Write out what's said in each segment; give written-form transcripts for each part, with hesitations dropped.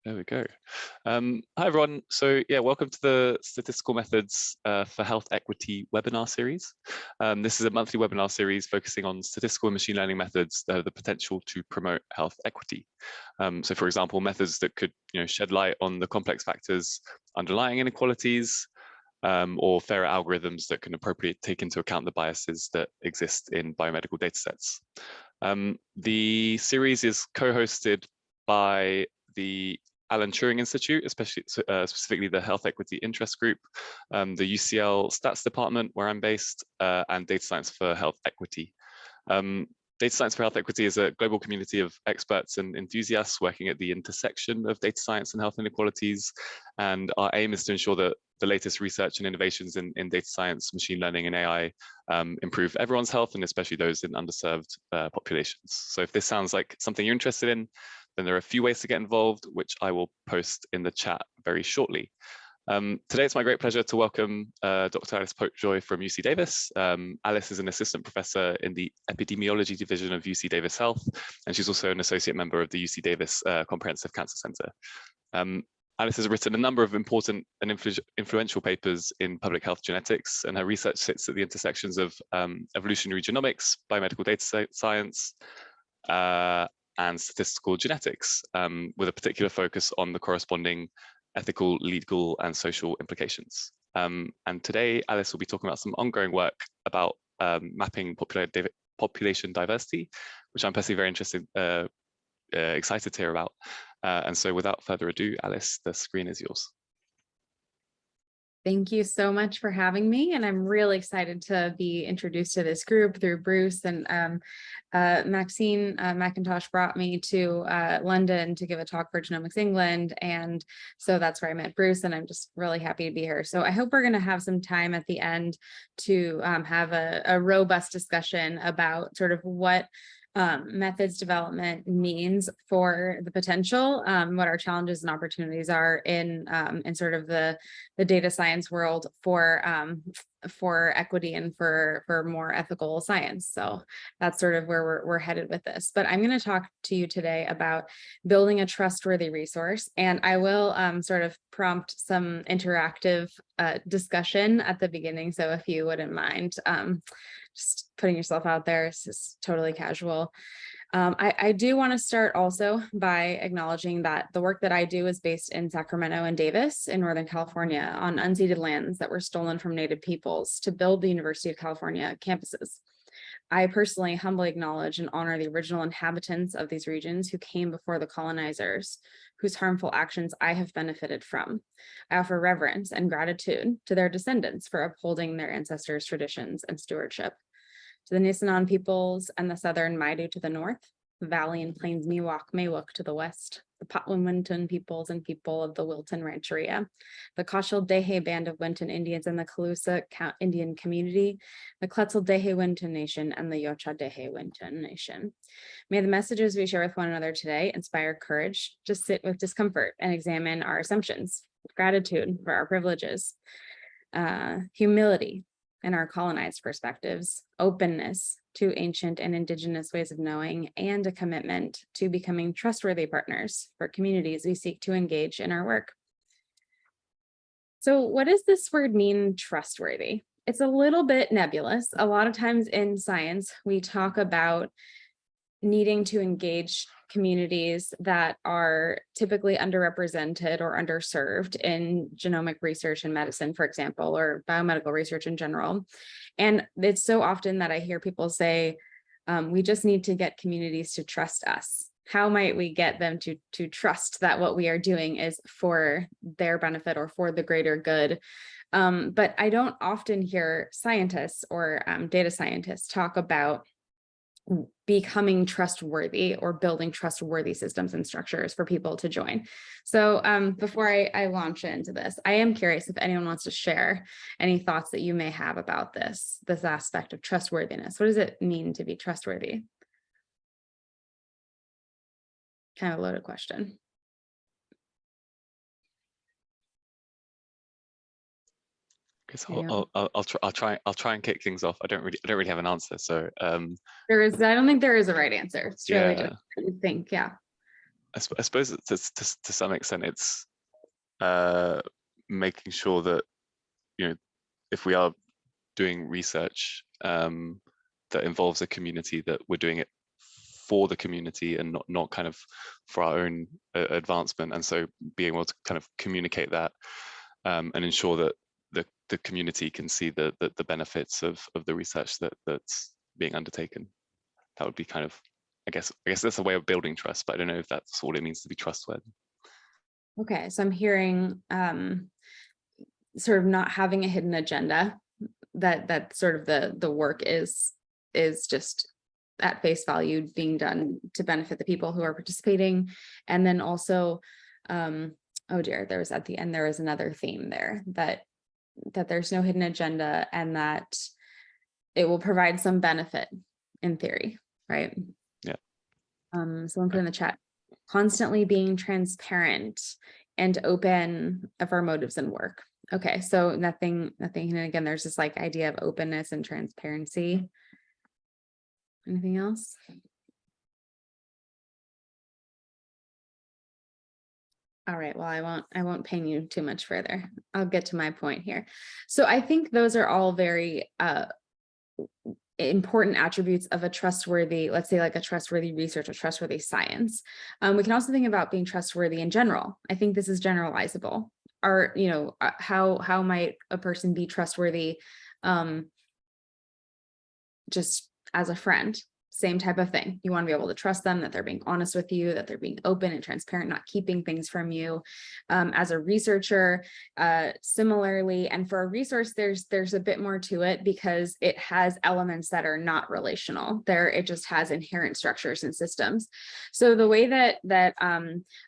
There we go. Hi, everyone. So yeah, welcome to the Statistical Methods for Health Equity webinar series. This is a monthly webinar series focusing on statistical and machine learning methods that have the potential to promote health equity. So for example, methods that could shed light on the complex factors underlying inequalities, or fairer algorithms that can appropriately take into account the biases that exist in biomedical datasets. The series is co-hosted by the Alan Turing Institute, specifically the Health Equity Interest Group, the UCL Stats Department, where I'm based, and Data Science for Health Equity. Data Science for Health Equity is a global community of experts and enthusiasts working at the intersection of data science and health inequalities. And our aim is to ensure that the latest research and innovations in data science, machine learning, and AI improve everyone's health, and especially those in underserved populations. So if this sounds like something you're interested in, then there are a few ways to get involved, which I will post in the chat very shortly. Today, it's my great pleasure to welcome Dr. Alice Popejoy from UC Davis. Alice is an assistant professor in the epidemiology division of UC Davis Health, and she's also an associate member of the UC Davis Comprehensive Cancer Center. Alice has written a number of important and influential papers in public health genetics, and her research sits at the intersections of evolutionary genomics, biomedical data science, and statistical genetics, with a particular focus on the corresponding ethical, legal, and social implications. And today, Alice will be talking about some ongoing work about mapping population diversity, which I'm personally very excited to hear about. And so without further ado, Alice, the screen is yours. Thank you so much for having me, and I'm really excited to be introduced to this group through Bruce, and Maxine McIntosh brought me to London to give a talk for Genomics England, and so that's where I met Bruce, and I'm just really happy to be here. So I hope we're going to have some time at the end to have a robust discussion about sort of what methods development means for the potential, what our challenges and opportunities are in sort of the data science world for equity and for more ethical science. So that's sort of where we're headed with this. But I'm going to talk to you today about building a trustworthy resource, and I will sort of prompt some interactive discussion at the beginning. So if you wouldn't mind just putting yourself out there, it's just totally casual. I do want to start also by acknowledging that the work that I do is based in Sacramento and Davis in Northern California on unceded lands that were stolen from Native peoples to build the University of California campuses. I personally humbly acknowledge and honor the original inhabitants of these regions who came before the colonizers, whose harmful actions I have benefited from. I offer reverence and gratitude to their descendants for upholding their ancestors' traditions and stewardship. To the Nisenan peoples and the Southern Maidu to the north, the Valley and Plains Miwok to the west, the Patwin-Wintun peoples and people of the Wilton Rancheria, the Kashil-Dehe Band of Winton Indians and the Calusa Indian Community, the Quetzal-Dehe-Wintun Nation, and the Yocha-Dehe-Wintun Nation. May the messages we share with one another today inspire courage to sit with discomfort and examine our assumptions, gratitude for our privileges, humility in our colonized perspectives, openness to ancient and indigenous ways of knowing, and a commitment to becoming trustworthy partners for communities we seek to engage in our work. So what does this word mean, trustworthy? It's a little bit nebulous. A lot of times in science, we talk about needing to engage communities that are typically underrepresented or underserved in genomic research and medicine, for example, or biomedical research in general. And it's so often that I hear people say, we just need to get communities to trust us. How might we get them to trust that what we are doing is for their benefit or for the greater good? But I don't often hear scientists or data scientists talk about becoming trustworthy or building trustworthy systems and structures for people to join. So before I launch into this, I am curious if anyone wants to share any thoughts that you may have about this aspect of trustworthiness. What does it mean to be trustworthy? Kind of a loaded question. So I'll try and kick things off. I don't really have an answer. So I don't think there is a right answer. It's really just what you think. Yeah. I suppose to some extent it's making sure that, you know, if we are doing research that involves a community, that we're doing it for the community and not kind of for our own advancement. And so being able to kind of communicate that and ensure that the community can see the benefits of the research that's being undertaken. That would be kind of, I guess that's a way of building trust, but I don't know if that's what it means to be trustworthy. Okay, so I'm hearing sort of not having a hidden agenda, that sort of the work is just at face value being done to benefit the people who are participating. And then also, oh dear, there was at the end, there was another theme there, that there's no hidden agenda and that it will provide some benefit in theory, right? Yeah. Someone put in the chat, constantly being transparent and open of our motives and work. Okay, so nothing, and again, there's this like idea of openness and transparency. Anything else? All right, well, I won't pain you too much further. I'll get to my point here. So I think those are all very important attributes of a trustworthy, let's say like a trustworthy research or trustworthy science. We can also think about being trustworthy in general. I think this is generalizable. Or, you know, how might a person be trustworthy just as a friend? Same type of thing. You want to be able to trust them, that they're being honest with you, that they're being open and transparent, not keeping things from you. As a researcher, similarly, and for a resource, there's a bit more to it because it has elements that are not relational. It just has inherent structures and systems. So the way that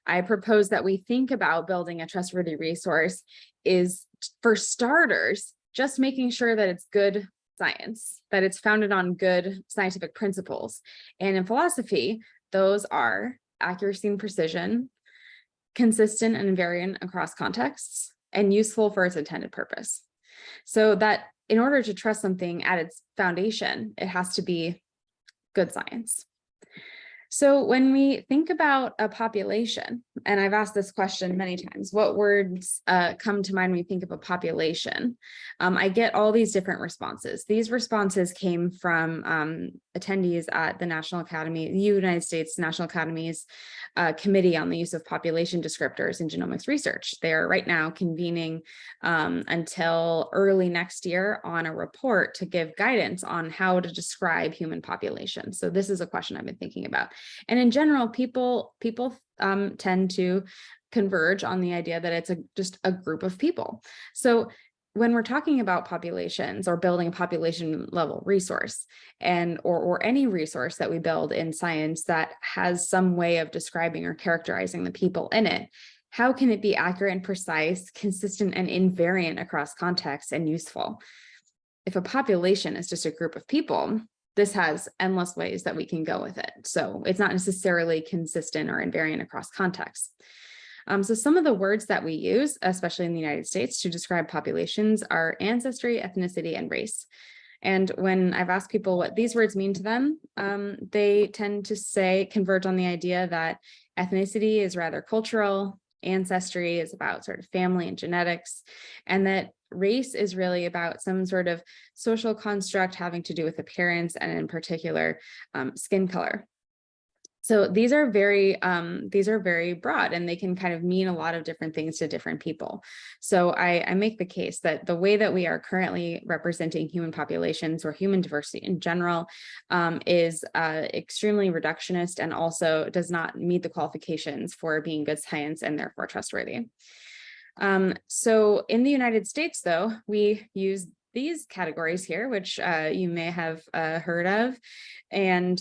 I propose that we think about building a trustworthy resource is, for starters, just making sure that it's good science, that it's founded on good scientific principles. And in philosophy, those are accuracy and precision, consistent and invariant across contexts, and useful for its intended purpose. So that in order to trust something at its foundation, it has to be good science. So when we think about a population, and I've asked this question many times, what words come to mind when we think of a population? I get all these different responses. These responses came from attendees at the National Academy, the United States National Academy's Committee on the Use of Population Descriptors in Genomics Research. They are right now convening until early next year on a report to give guidance on how to describe human populations. So this is a question I've been thinking about. And in general, people tend to converge on the idea that it's just a group of people. So when we're talking about populations or building a population level resource, and or any resource that we build in science that has some way of describing or characterizing the people in it, how can it be accurate and precise, consistent and invariant across contexts, and useful? If a population is just a group of people, this has endless ways that we can go with it. So it's not necessarily consistent or invariant across contexts. So some of the words that we use, especially in the United States, to describe populations are ancestry, ethnicity, and race. And when I've asked people what these words mean to them, they tend to converge on the idea that ethnicity is rather cultural, ancestry is about sort of family and genetics, and that race is really about some sort of social construct having to do with appearance, and in particular, skin color. So these are very broad, and they can kind of mean a lot of different things to different people. So I make the case that the way that we are currently representing human populations or human diversity in general is extremely reductionist, and also does not meet the qualifications for being good science and therefore trustworthy. So in the United States, though, we use these categories here, which you may have heard of. And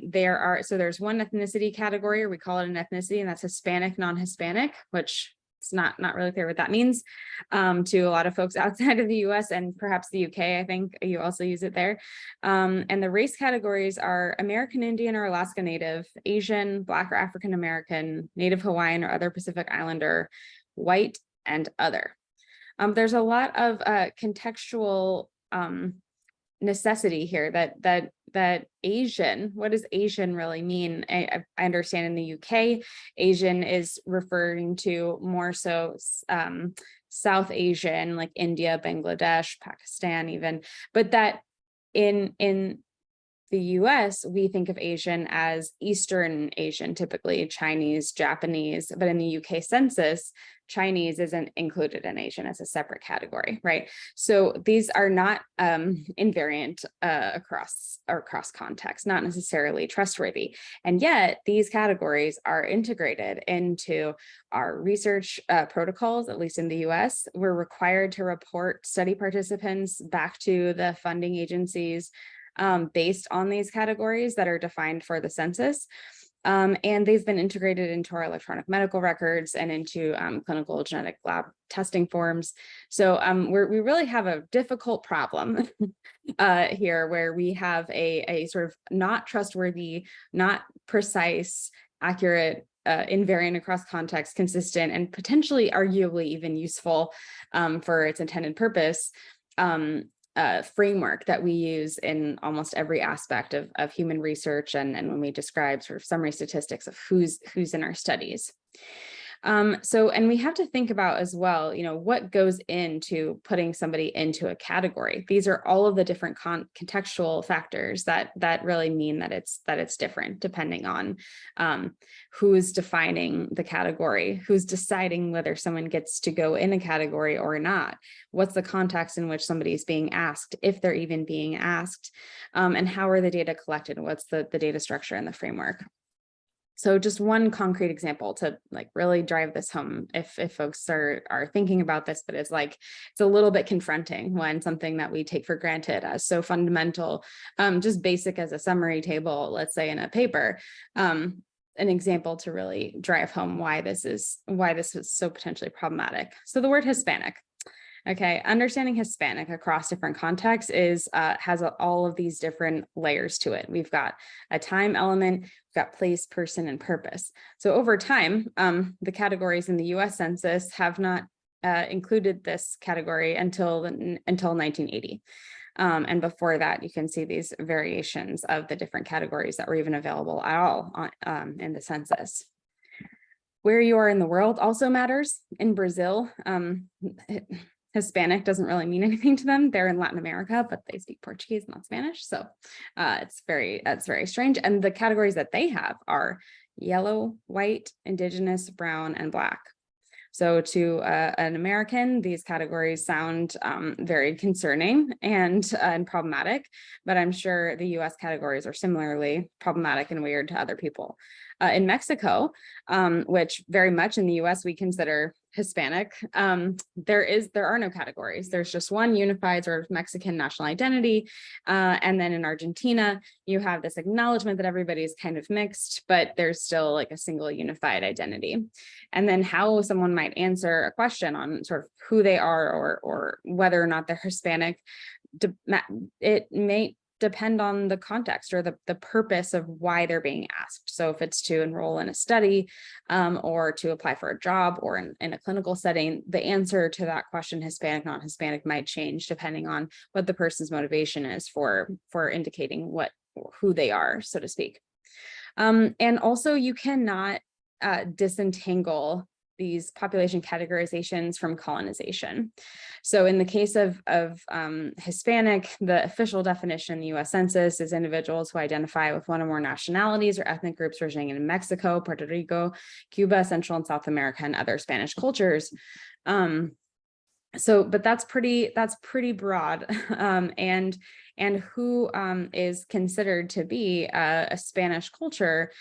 there's one ethnicity category, or we call it an ethnicity, and that's Hispanic, non-Hispanic, which it's not really clear what that means to a lot of folks outside of the US and perhaps the UK. I think you also use it there. And the race categories are American Indian or Alaska Native, Asian, Black or African American, Native Hawaiian or other Pacific Islander, white, and other. There's a lot of contextual necessity here that Asian, what does Asian really mean? I understand in the UK, Asian is referring to more so South Asian, like India, Bangladesh, Pakistan even, but that in the US, we think of Asian as Eastern Asian, typically Chinese, Japanese, but in the UK census, Chinese isn't included in Asian as a separate category, right? So these are not invariant across contexts, not necessarily trustworthy. And yet these categories are integrated into our research protocols, at least in the US. We're required to report study participants back to the funding agencies based on these categories that are defined for the census. And they've been integrated into our electronic medical records and into clinical genetic lab testing forms. So we really have a difficult problem here, where we have a sort of not trustworthy, not precise, accurate, invariant across context, consistent, and potentially arguably even useful for its intended purpose framework that we use in almost every aspect of human research, and when we describe sort of summary statistics of who's in our studies. And we have to think about as well, what goes into putting somebody into a category. These are all of the different contextual factors that really mean that it's different depending on who's defining the category, who's deciding whether someone gets to go in a category or not. What's the context in which somebody is being asked, if they're even being asked, and how are the data collected? What's the data structure and the framework? So just one concrete example to really drive this home if folks are thinking about this, but it's a little bit confronting when something that we take for granted as so fundamental, just basic as a summary table, let's say in a paper, an example to really drive home why this is so potentially problematic. So the word Hispanic. Okay, understanding Hispanic across different contexts has all of these different layers to it. We've got a time element, we've got place, person, and purpose. So over time, the categories in the US Census have not included this category until 1980. And before that, you can see these variations of the different categories that were even available at all in the census. Where you are in the world also matters. In Brazil, Hispanic doesn't really mean anything to them. They're in Latin America, but they speak Portuguese, not Spanish. So that's very strange. And the categories that they have are yellow, white, indigenous, brown, and black. So to an American, these categories sound very concerning and problematic, but I'm sure the US categories are similarly problematic and weird to other people. In Mexico, which very much in the US we consider Hispanic, there are no categories. There's just one unified sort of Mexican national identity. And then in Argentina, you have this acknowledgement that everybody's kind of mixed, but there's still a single unified identity. And then how someone might answer a question on sort of who they are or whether or not they're Hispanic, it may depend on the context or the purpose of why they're being asked. So if it's to enroll in a study or to apply for a job or in a clinical setting, the answer to that question, Hispanic, not Hispanic, might change depending on what the person's motivation is for indicating who they are, so to speak. And also you cannot disentangle these population categorizations from colonization. So in the case of Hispanic, the official definition in the US Census is individuals who identify with one or more nationalities or ethnic groups originating in Mexico, Puerto Rico, Cuba, Central and South America, and other Spanish cultures. But that's pretty broad, and who is considered to be a Spanish culture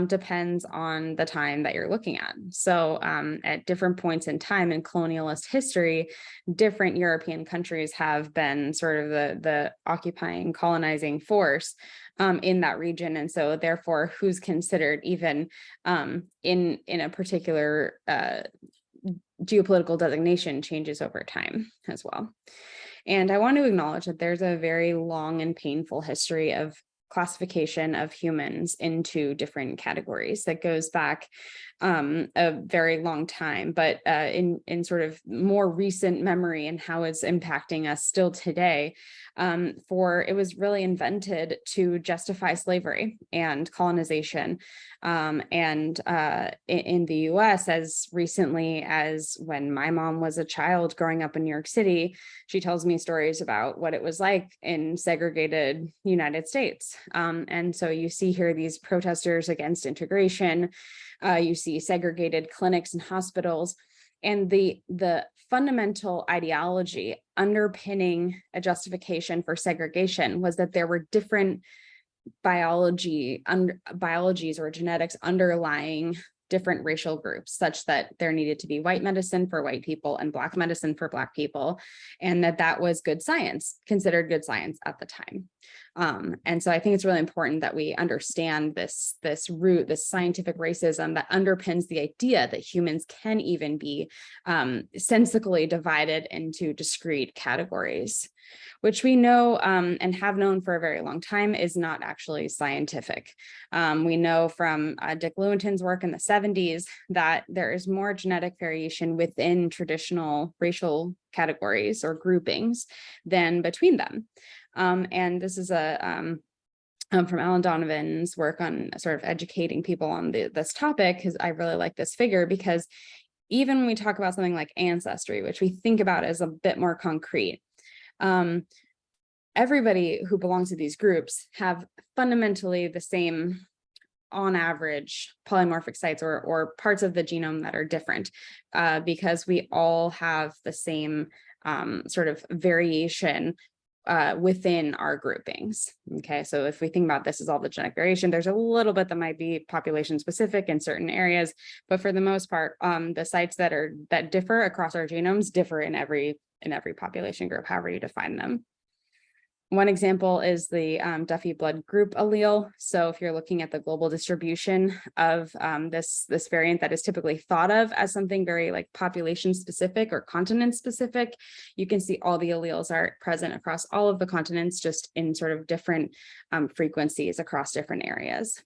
depends on the time that you're looking at. So at different points in time in colonialist history, different European countries have been sort of the occupying, colonizing force in that region, and so therefore, who's considered even in a particular geopolitical designation changes over time as well. And I want to acknowledge that there's a very long and painful history of classification of humans into different categories that goes back a very long time, but in sort of more recent memory and how it's impacting us still today. It was really invented to justify slavery and colonization. In the US, as recently as when my mom was a child growing up in New York City, she tells me stories about what it was like in segregated United States. And so you see here these protesters against integration, you see segregated clinics and hospitals, and the fundamental ideology underpinning a justification for segregation was that there were different biologies or genetics underlying different racial groups, such that there needed to be white medicine for white people and Black medicine for Black people, and that was good science, considered good science at the time. And so I think it's really important that we understand this scientific racism that underpins the idea that humans can even be sensically divided into discrete categories, which we know and have known for a very long time is not actually scientific. We know from Dick Lewontin's work in the 70s that there is more genetic variation within traditional racial categories or groupings than between them. And this is from Alan Donovan's work on sort of educating people on this topic, because I really like this figure, because even when we talk about something like ancestry, which we think about as a bit more concrete, everybody who belongs to these groups have fundamentally the same, on average, polymorphic sites or parts of the genome that are different, because we all have the same sort of variation within our groupings. Okay, so if we think about this as all the genetic variation, there's a little bit that might be population specific in certain areas, but for the most part, the sites that differ across our genomes differ in every population group, however you define them. One example is the Duffy blood group allele. So if you're looking at the global distribution of this variant that is typically thought of as something very like population specific or continent specific, you can see all the alleles are present across all of the continents, just in sort of different frequencies across different areas.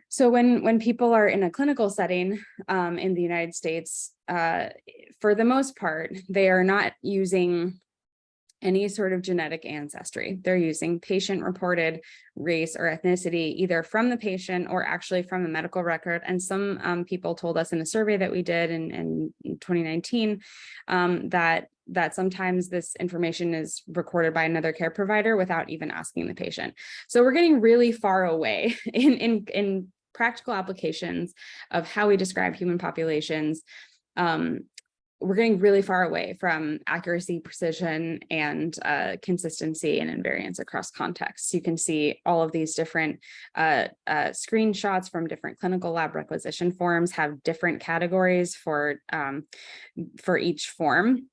So when people are in a clinical setting in the United States, for the most part, they are not using any sort of genetic ancestry. They're using patient-reported race or ethnicity, either from the patient or actually from the medical record. And some people told us in a survey that we did in 2019 that sometimes this information is recorded by another care provider without even asking the patient. So we're getting really far away in practical applications of how we describe human populations. We're getting really far away from accuracy, precision, and consistency and invariance across contexts. You can see all of these different screenshots from different clinical lab requisition forms have different categories for each form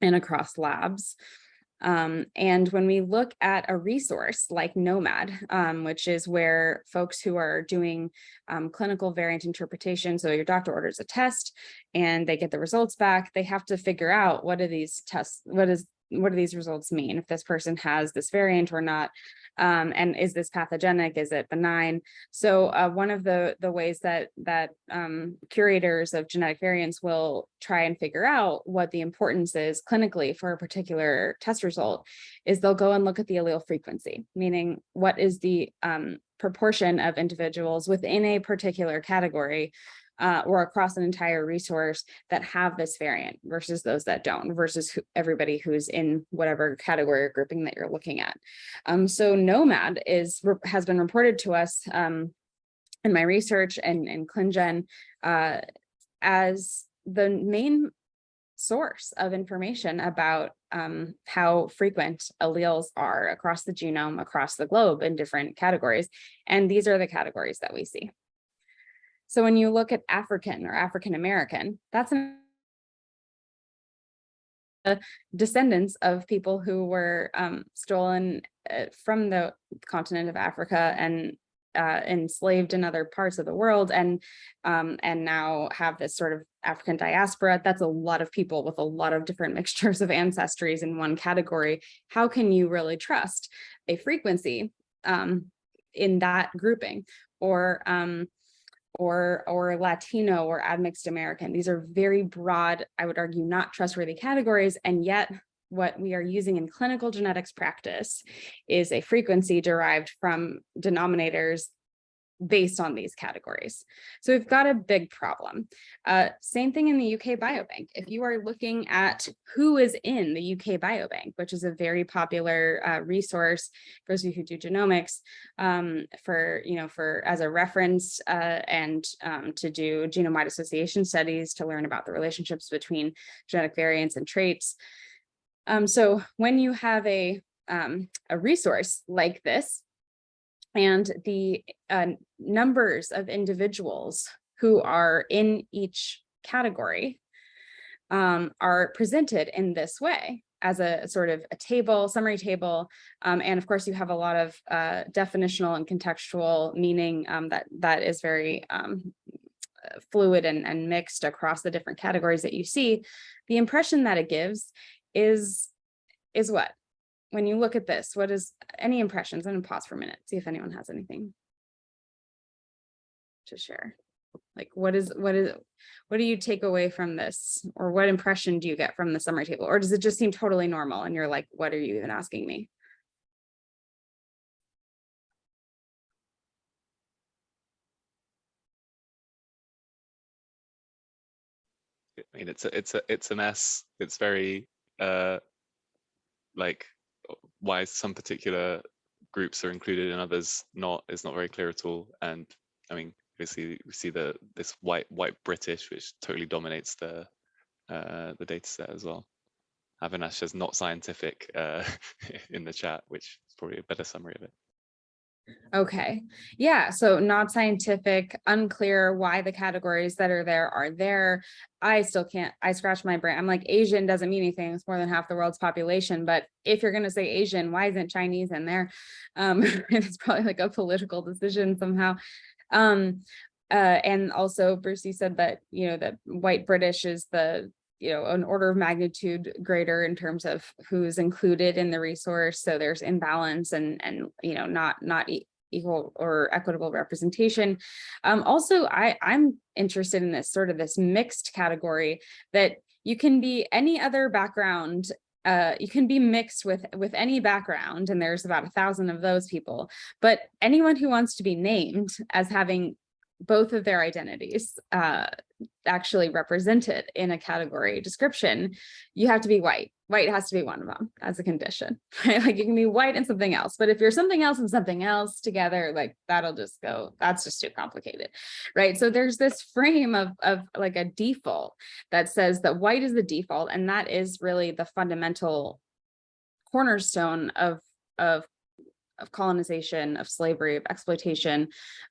and across labs. And when we look at a resource like gnomAD, which is where folks who are doing clinical variant interpretation, so your doctor orders a test and they get the results back, they have to figure out what do these results mean, if this person has this variant or not, and is this pathogenic, is it benign? So one of the ways that curators of genetic variants will try and figure out what the importance is clinically for a particular test result is they'll go and look at the allele frequency, meaning what is the proportion of individuals within a particular category or across an entire resource that have this variant versus those that don't, versus everybody who's in whatever category or grouping that you're looking at. So gnomAD has been reported to us in my research and in ClinGen as the main source of information about how frequent alleles are across the genome, across the globe in different categories. And these are the categories that we see. So when you look at African or African American, that's descendants of people who were stolen from the continent of Africa and enslaved in other parts of the world, and now have this sort of African diaspora. That's a lot of people with a lot of different mixtures of ancestries in one category. How can you really trust a frequency in that grouping, or Latino or admixed American. These are very broad, I would argue, not trustworthy categories. And yet what we are using in clinical genetics practice is a frequency derived from denominators based on these categories. So we've got a big problem. Same thing in the UK Biobank. If you are looking at who is in the UK Biobank, which is a very popular resource for those of you who do genomics, for as a reference and to do genome-wide association studies to learn about the relationships between genetic variants and traits. So when you have a resource like this, and the numbers of individuals who are in each category are presented in this way as a sort of a table, summary table. And of course, you have a lot of definitional and contextual meaning that is very fluid and mixed across the different categories that you see. The impression that it gives is what? When you look at this, what is any impressions? I'm gonna pause for a minute, see if anyone has anything to share. Like, what do you take away from this? Or what impression do you get from the summary table? Or does it just seem totally normal and you're like, what are you even asking me? I mean, it's a mess. It's very like why some particular groups are included and others not is not very clear at all. And I mean, we see this white British, which totally dominates the data set as well. Avinash says not scientific in the chat, which is probably a better summary of it. Okay, yeah, so not scientific, unclear why the categories that are there. I still can't, I scratch my brain. I'm like, Asian doesn't mean anything. It's more than half the world's population. But if you're going to say Asian, why isn't Chinese in there? It's probably like a political decision somehow. And also Brucey said that, that white British is the, an order of magnitude greater in terms of who's included in the resource. So there's imbalance and not equal or equitable representation. Also, I'm interested in this sort of this mixed category that you can be any other background. You can be mixed with any background, and there's about 1,000 of those people. But anyone who wants to be named as having both of their identities actually represented in a category description, you have to be white. White has to be one of them as a condition, right? Like you can be white and something else, but if you're something else and something else together, like that'll just go, that's just too complicated, right? So there's this frame of like a default that says that white is the default, and that is really the fundamental cornerstone of colonization, of slavery, of exploitation,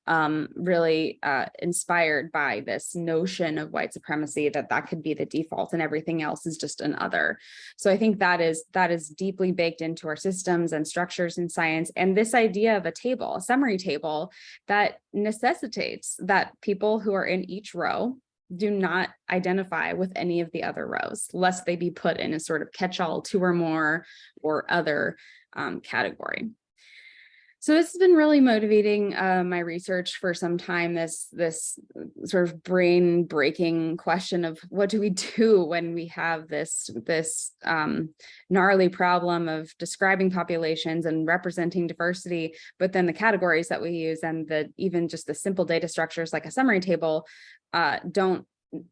really inspired by this notion of white supremacy, that could be the default and everything else is just an other. So I think that is deeply baked into our systems and structures in science. And this idea of a table, a summary table, that necessitates that people who are in each row do not identify with any of the other rows, lest they be put in a sort of catch-all 2 or more or other category. So this has been really motivating my research for some time, this sort of brain breaking question of what do we do when we have this gnarly problem of describing populations and representing diversity, but then the categories that we use and even just the simple data structures like a summary table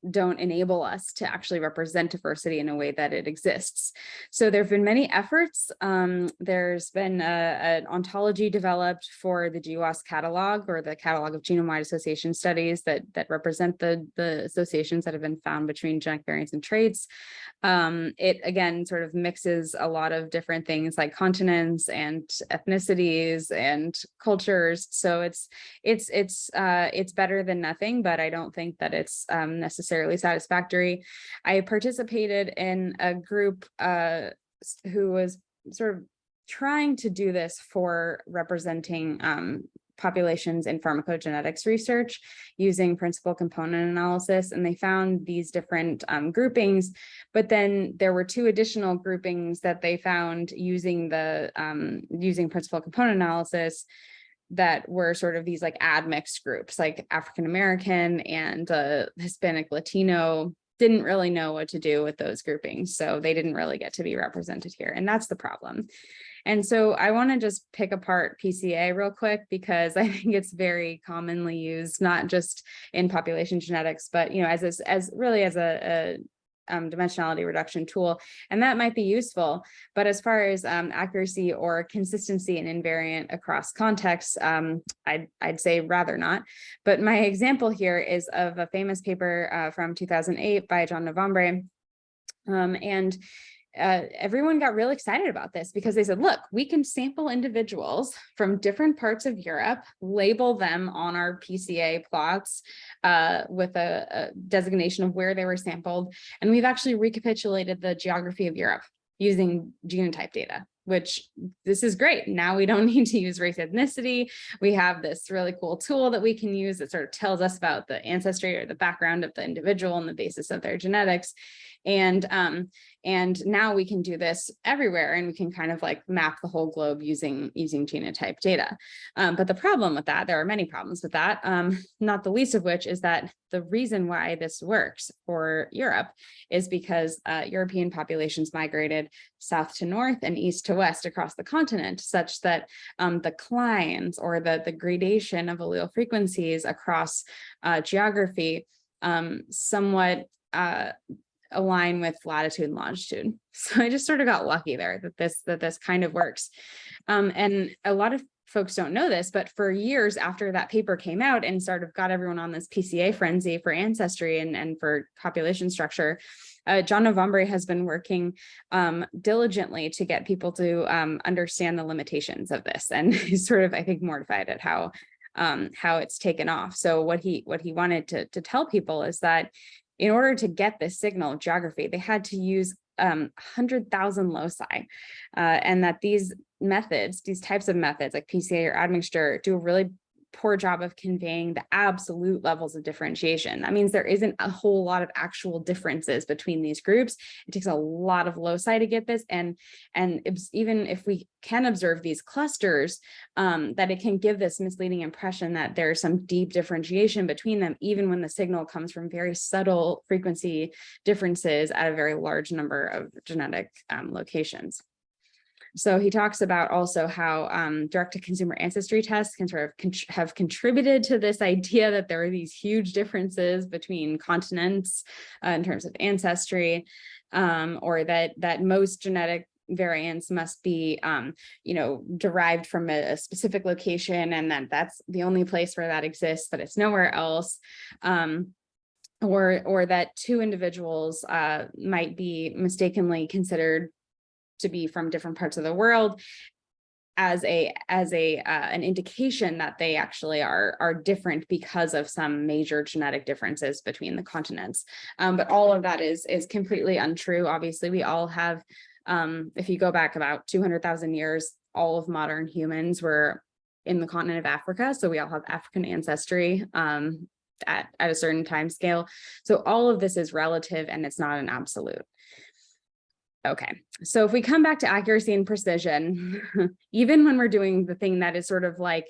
don't enable us to actually represent diversity in a way that it exists. So there have been many efforts. There's been an ontology developed for the GWAS catalog, or the catalog of genome-wide association studies that represent the associations that have been found between genetic variants and traits. It again sort of mixes a lot of different things like continents and ethnicities and cultures. So it's better than nothing, but I don't think that it's necessarily satisfactory. I participated in a group who was sort of trying to do this for representing populations in pharmacogenetics research using principal component analysis, and they found these different groupings. But then there were two additional groupings that they found using the using principal component analysis that were sort of these like admixed groups, like African American and Hispanic Latino. Didn't really know what to do with those groupings, so they didn't really get to be represented here, and that's the problem. And so I want to just pick apart PCA real quick, because I think it's very commonly used, not just in population genetics, but as a dimensionality reduction tool, and that might be useful. But as far as accuracy or consistency and invariant across contexts, I'd say rather not. But my example here is of a famous paper from 2008 by John Novembre, and everyone got real excited about this because they said, look, we can sample individuals from different parts of Europe, label them on our PCA plots with a designation of where they were sampled. And we've actually recapitulated the geography of Europe using genotype data, which this is great. Now we don't need to use race ethnicity. We have this really cool tool that we can use that sort of tells us about the ancestry or the background of the individual and the basis of their genetics. And now we can do this everywhere, and we can kind of like map the whole globe using genotype data. But the problem with that, there are many problems with that, not the least of which is that the reason why this works for Europe is because European populations migrated south to north and east to west across the continent, such that the clines or the gradation of allele frequencies across geography somewhat align with latitude and longitude. So I just sort of got lucky there that this kind of works. And a lot of folks don't know this, but for years after that paper came out and sort of got everyone on this PCA frenzy for ancestry and for population structure, John Novembre has been working diligently to get people to understand the limitations of this. And he's sort of, I think, mortified at how it's taken off. So what he wanted to tell people is that in order to get this signal of geography, they had to use 100,000 loci, and that these types of methods like PCA or admixture do a really poor job of conveying the absolute levels of differentiation. That means there isn't a whole lot of actual differences between these groups. It takes a lot of loci to get this, and even if we can observe these clusters, that it can give this misleading impression that there's some deep differentiation between them, even when the signal comes from very subtle frequency differences at a very large number of genetic locations. So he talks about also how direct-to-consumer ancestry tests can sort of have contributed to this idea that there are these huge differences between continents in terms of ancestry, or that most genetic variants must be, derived from a specific location, and that's the only place where that exists, but it's nowhere else. Or that two individuals might be mistakenly considered to be from different parts of the world as an indication that they actually are different because of some major genetic differences between the continents. But all of that is completely untrue. Obviously, we all have, if you go back about 200,000 years, all of modern humans were in the continent of Africa. So we all have African ancestry at a certain time scale. So all of this is relative, and it's not an absolute. Okay, so if we come back to accuracy and precision, even when we're doing the thing that is sort of like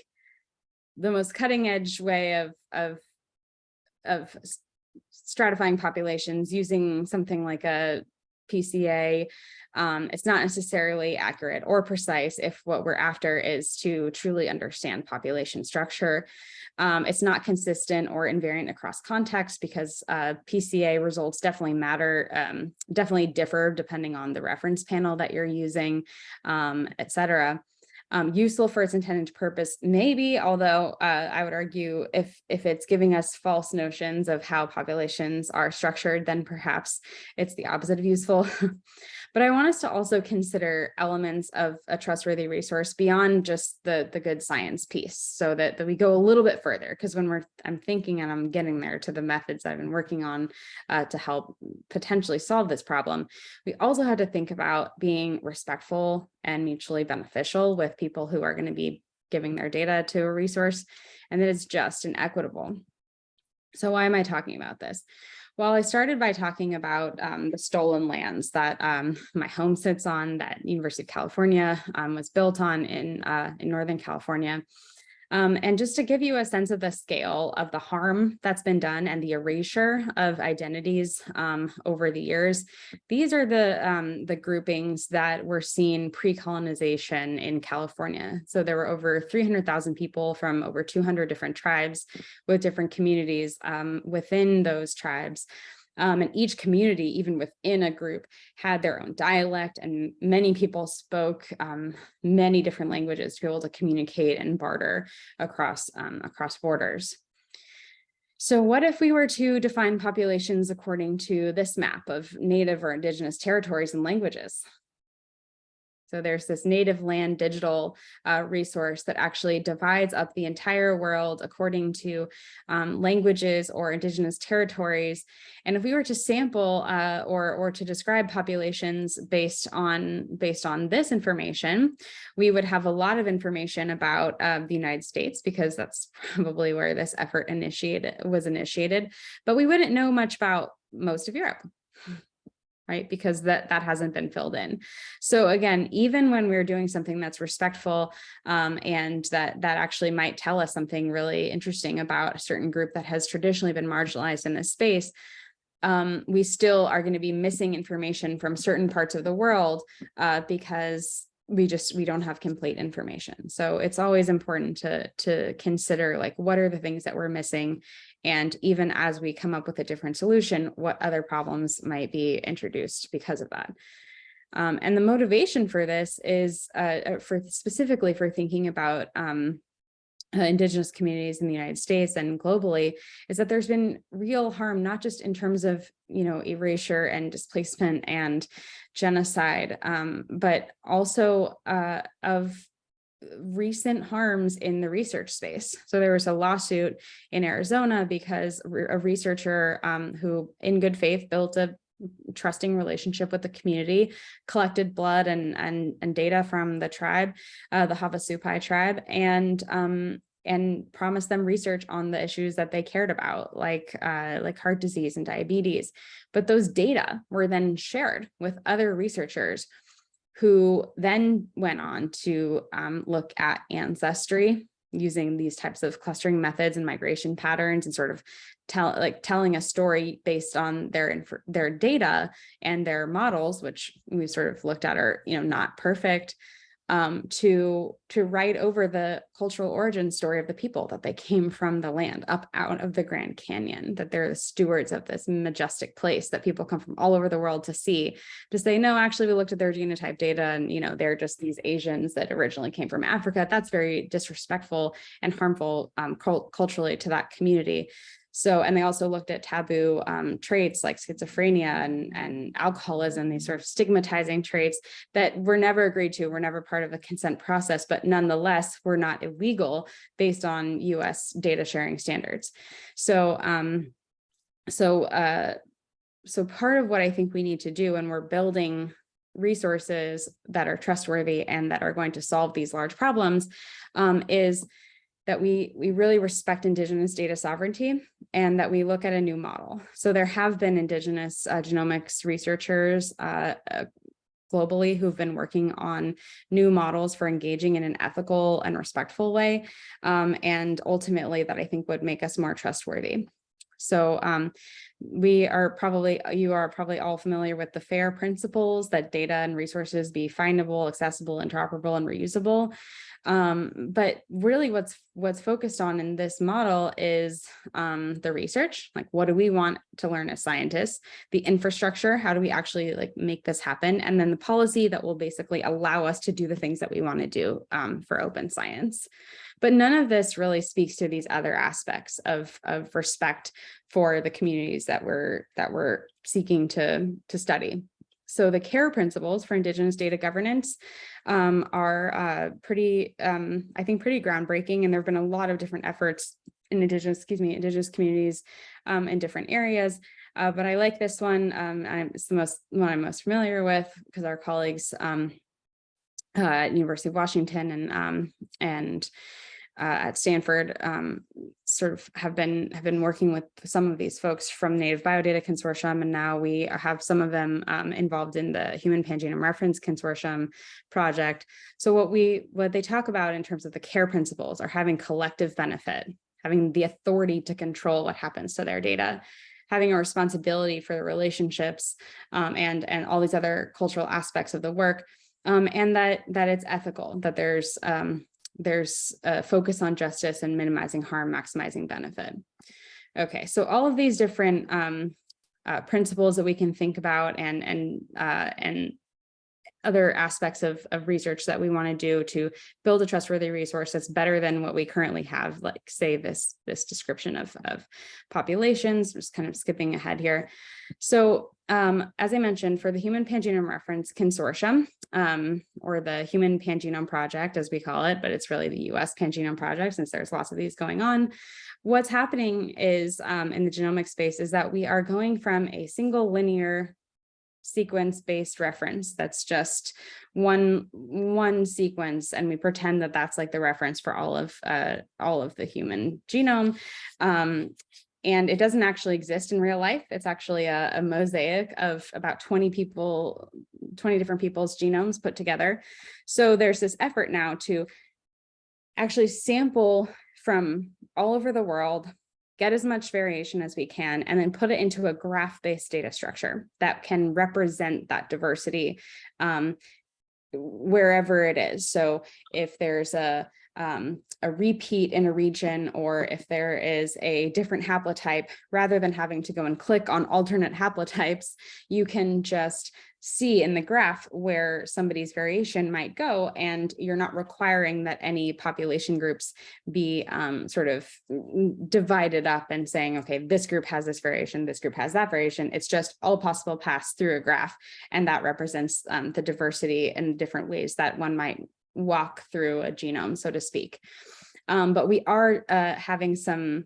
the most cutting edge way of stratifying populations using something like a PCA, it's not necessarily accurate or precise if what we're after is to truly understand population structure. It's not consistent or invariant across contexts because PCA results definitely matter, definitely differ depending on the reference panel that you're using, et cetera. Useful for its intended purpose, maybe, although I would argue if it's giving us false notions of how populations are structured, then perhaps it's the opposite of useful. But I want us to also consider elements of a trustworthy resource beyond just the good science piece, so that we go a little bit further, because when I'm thinking and I'm getting there to the methods I've been working on to help potentially solve this problem, we also had to think about being respectful and mutually beneficial with people who are going to be giving their data to a resource, and that it's just and equitable. So why am I talking about this? Well, I started by talking about the stolen lands that my home sits on, that University of California was built on in Northern California. And just to give you a sense of the scale of the harm that's been done and the erasure of identities over the years, these are the groupings that were seen pre-colonization in California. So there were over 300,000 people from over 200 different tribes with different communities within those tribes. And each community, even within a group, had their own dialect, and many people spoke many different languages to be able to communicate and barter across borders. So what if we were to define populations according to this map of native or indigenous territories and languages? So there's this native land digital resource that actually divides up the entire world according to languages or indigenous territories. And if we were to sample or to describe populations based on this information, we would have a lot of information about the United States, because that's probably where this effort was initiated. But we wouldn't know much about most of Europe, right? Because that hasn't been filled in. So again, even when we're doing something that's respectful and that actually might tell us something really interesting about a certain group that has traditionally been marginalized in this space, we still are going to be missing information from certain parts of the world because we don't have complete information. So it's always important to consider, like, what are the things that we're missing, and even as we come up with a different solution, what other problems might be introduced because of that. And the motivation for this is specifically for thinking about indigenous communities in the United States and globally, is that there's been real harm, not just in terms of, erasure and displacement and genocide, but also of recent harms in the research space. So there was a lawsuit in Arizona because a researcher who in good faith built a trusting relationship with the community, collected blood and data from the tribe, the Havasupai tribe, and promised them research on the issues that they cared about, like heart disease and diabetes. But those data were then shared with other researchers who then went on to look at ancestry using these types of clustering methods and migration patterns, and sort of telling a story based on their data and their models, which we sort of looked at are not perfect, to write over the cultural origin story of the people, that they came from the land up out of the Grand Canyon, that they're the stewards of this majestic place that people come from all over the world to see, to say, no, actually we looked at their genotype data and they're just these Asians that originally came from Africa. That's very disrespectful and harmful culturally to that community. So, and they also looked at taboo traits like schizophrenia and alcoholism, these sort of stigmatizing traits that were never agreed to, were never part of the consent process, but nonetheless were not illegal based on US data sharing standards. So, so part of what I think we need to do when we're building resources that are trustworthy and that are going to solve these large problems is that we really respect Indigenous data sovereignty, and that we look at a new model. So there have been Indigenous genomics researchers globally who've been working on new models for engaging in an ethical and respectful way, and ultimately that I think would make us more trustworthy. So you are probably all familiar with the FAIR principles, that data and resources be findable, accessible, interoperable, and reusable. But really what's focused on in this model is the research, like what do we want to learn as scientists, the infrastructure, how do we actually make this happen, and then the policy that will basically allow us to do the things that we want to do for open science. But none of this really speaks to these other aspects of respect for the communities that we're seeking to study. So the CARE principles for Indigenous data governance are pretty groundbreaking, and there have been a lot of different efforts in Indigenous communities in different areas. But I like this one. It's the one I'm most familiar with because our colleagues University of Washington and at Stanford, sort of have been working with some of these folks from Native Biodata Consortium, and now we have some of them involved in the Human Pangenome Reference Consortium project. So what they talk about in terms of the care principles are having collective benefit, having the authority to control what happens to their data, having a responsibility for the relationships, and all these other cultural aspects of the work, and that it's ethical, that there's a focus on justice and minimizing harm, maximizing benefit. Okay, so all of these different principles that we can think about and other aspects of research that we want to do to build a trustworthy resource that's better than what we currently have, like say this description of populations. Just kind of skipping ahead here. So as I mentioned, for the Human Pangenome Reference Consortium, or the Human Pangenome Project, as we call it, but it's really the US Pangenome Project since there's lots of these going on. What's happening is in the genomic space is that we are going from a single linear sequence-based reference that's just one sequence, and we pretend that that's like the reference for all of the human genome. And it doesn't actually exist in real life. It's actually a mosaic of about 20 different people's genomes put together. So there's this effort now to actually sample from all over the world, get as much variation as we can, and then put it into a graph-based data structure that can represent that diversity wherever it is. So if there's a repeat in a region, or if there is a different haplotype, rather than having to go and click on alternate haplotypes, you can just see in the graph where somebody's variation might go, and you're not requiring that any population groups be sort of divided up and saying, okay, this group has this variation, this group has that variation. It's just all possible paths through a graph, and that represents the diversity in different ways that one might walk through a genome, so to speak. But we are having some,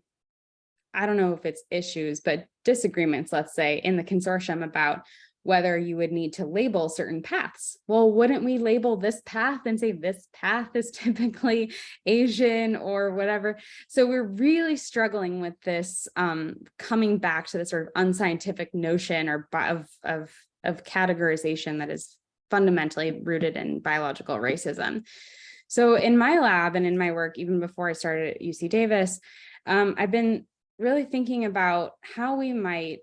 I don't know if it's issues, but disagreements, let's say, in the consortium about whether you would need to label certain paths. Well, wouldn't we label this path and say this path is typically Asian or whatever? So we're really struggling with this, coming back to the sort of unscientific notion or of categorization that is fundamentally rooted in biological racism. So in my lab and in my work, even before I started at UC Davis, I've been really thinking about how we might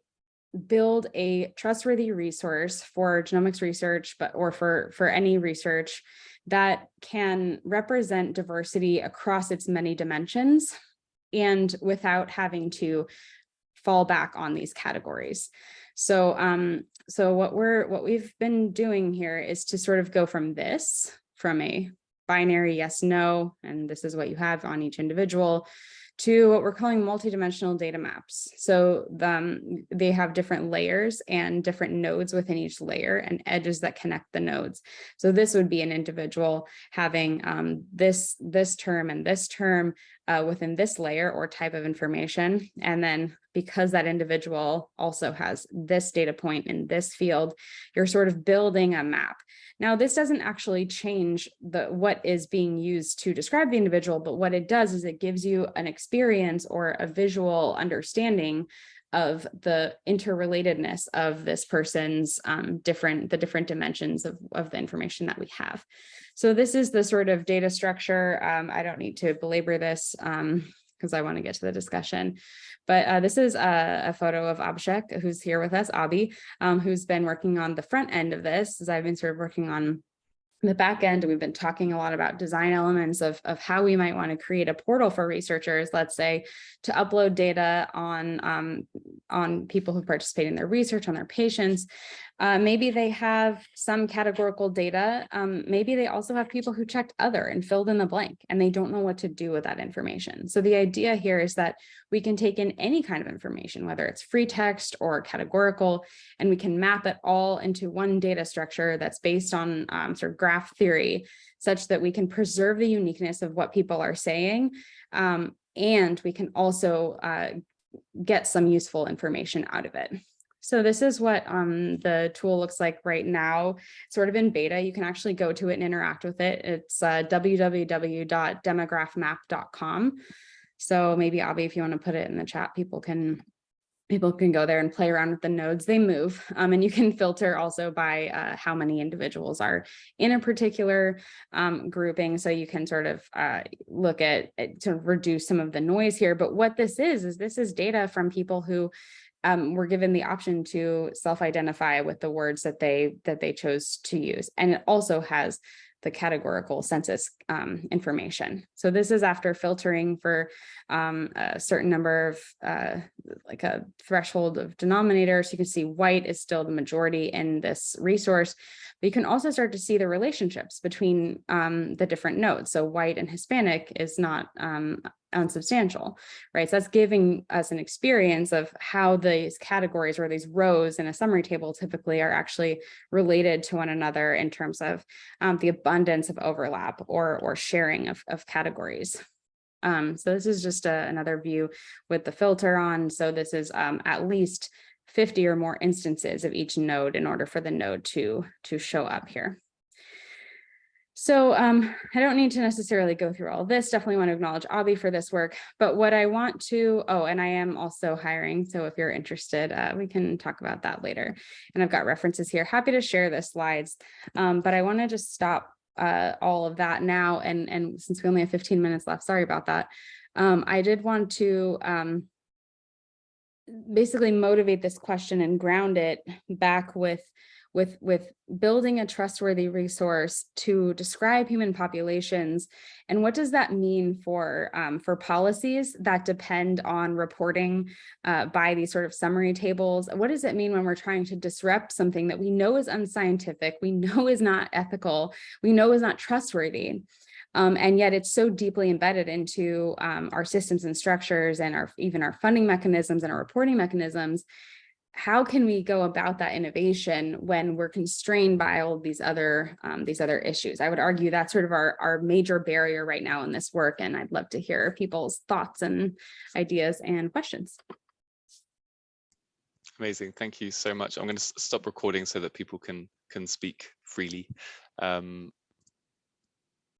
build a trustworthy resource for genomics research, or for any research that can represent diversity across its many dimensions, and without having to fall back on these categories. So what we've been doing here is to sort of go from a binary yes, no, and this is what you have on each individual, to what we're calling multidimensional data maps. So they have different layers and different nodes within each layer and edges that connect the nodes. So this would be an individual having this term and this term within this layer or type of information. And then because that individual also has this data point in this field, you're sort of building a map. Now, this doesn't actually change what is being used to describe the individual, but what it does is it gives you an experience or a visual understanding of the interrelatedness of this person's different dimensions of the information that we have. So this is the sort of data structure. I don't need to belabor this because I want to get to the discussion. But this is a photo of Abhishek, who's here with us, Abhi, who's been working on the front end of this, as I've been sort of working on the back end. We've been talking a lot about design elements of how we might want to create a portal for researchers, let's say, to upload data on people who participate in their research, on their patients. Maybe they have some categorical data. Maybe they also have people who checked other and filled in the blank, and they don't know what to do with that information. So the idea here is that we can take in any kind of information, whether it's free text or categorical, and we can map it all into one data structure that's based on sort of graph theory, such that we can preserve the uniqueness of what people are saying, and we can also get some useful information out of it. So this is what the tool looks like right now, sort of in beta. You can actually go to it and interact with it. It's www.demographmap.com. So maybe, Abby, if you want to put it in the chat, people can go there and play around with the nodes. They move, and you can filter also by how many individuals are in a particular grouping. So you can sort of look at to reduce some of the noise here. But what this is this is data from people who were given the option to self-identify with the words that they chose to use. And it also has the categorical census information. So this is after filtering for a certain number of like a threshold of denominators. You can see white is still the majority in this resource, but you can also start to see the relationships between the different nodes. So white and Hispanic is not unsubstantial, right? So that's giving us an experience of how these categories or these rows in a summary table typically are actually related to one another in terms of the abundance of overlap or sharing of categories. So this is just another view with the filter on. So this is at least 50 or more instances of each node in order for the node to show up here. So I don't need to necessarily go through all this. Definitely want to acknowledge Abby for this work. But what I want to, and I am also hiring. So if you're interested, we can talk about that later. And I've got references here. Happy to share the slides. But I want to just stop all of that now. And since we only have 15 minutes left, sorry about that. I did want to basically motivate this question and ground it back with building a trustworthy resource to describe human populations. And what does that mean for policies that depend on reporting by these sort of summary tables? What does it mean when we're trying to disrupt something that we know is unscientific, we know is not ethical, we know is not trustworthy? And yet it's so deeply embedded into our systems and structures and even our funding mechanisms and our reporting mechanisms. How can we go about that innovation when we're constrained by all of these other issues? I would argue that's sort of our major barrier right now in this work, and I'd love to hear people's thoughts and ideas and questions. Amazing, thank you so much. I'm going to stop recording so that people can speak freely.